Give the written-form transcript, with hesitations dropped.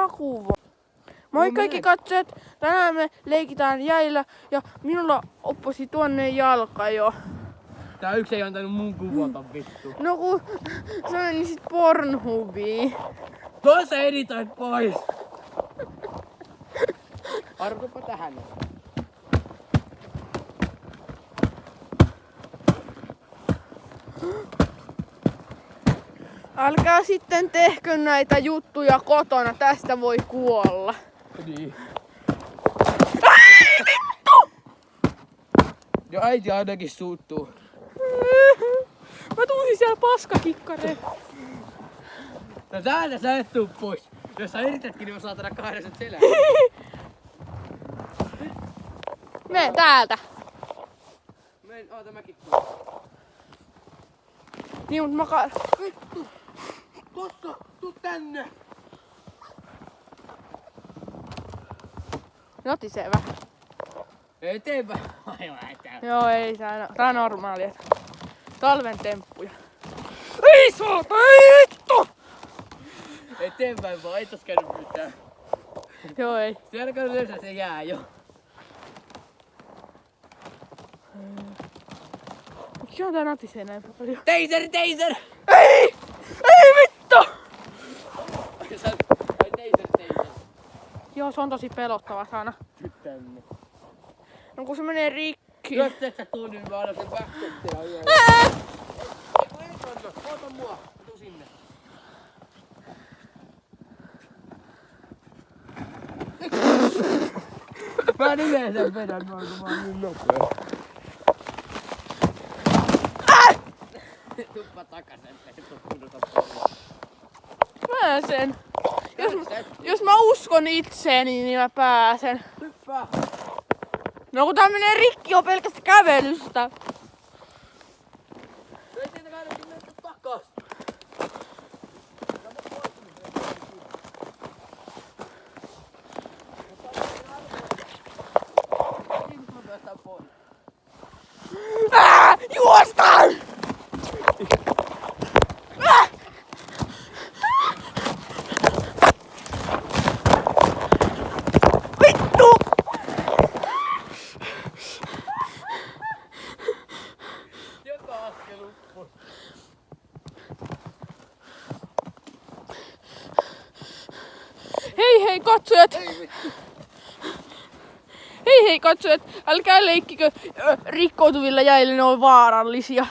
kuva. Moi kaikki katsojat, tänään me leikitään jäillä ja minulla opposi tuonne jalka jo. Tää yksi ei antanut mun kuvata vittu. No kun se meni sit Pornhubiin. Tuossa editoit pois! Arvotupa tähän. Älkää sitten tehkö näitä juttuja kotona, tästä voi kuolla. Niin. Ai vittu! Jo äiti ainakin suuttuu. Mä tunsin siellä paskakikkareen. No täältä sä et tuu pois. Jos sä yritätkin, niin mä saatan kahdessa sut selään. Me täältä. Oota mäkin tuun. Niin mut mä Vittu! Tossa! Tuu tänne! notisee vähän. Eteenpäin! Aivan eteenpäin. Joo ei tää on normaalia. Talven temppuja. Ei saata, ei vittu! Eteenpäin vaan, ei tos käynyt mitään. Joo ei. Sielläkö yleensä se jää jo? Miksi on tää natisee näin paljon? Taser! Taser! Ei! Ei vittu! Ai taser! Joo se on tosi pelottava sana. Nyt tänne. No kun se menee rikki. Jos et sä tuu, niin mä annan sen backsettia ajaa. Ei kun ei anna, oota mua. Mä tuun sinne. Mä yleensä vedän noin, kun mä oon niin nopea. Tuppa takasen, ei tuu pudota pois. Pääsen. Jos mä uskon itseeni, niin mä pääsen. Hyppää! No kun tää menee rikki on pelkästä kävelystä. Ei siitä ainakin mennä takas. Juostaan! Vittu! Joka askel uppos. Hei katsojat! Ei vittu. Hei katsojat! Älkää leikkikö rikkoutuvilla jäillä, ne on vaarallisia.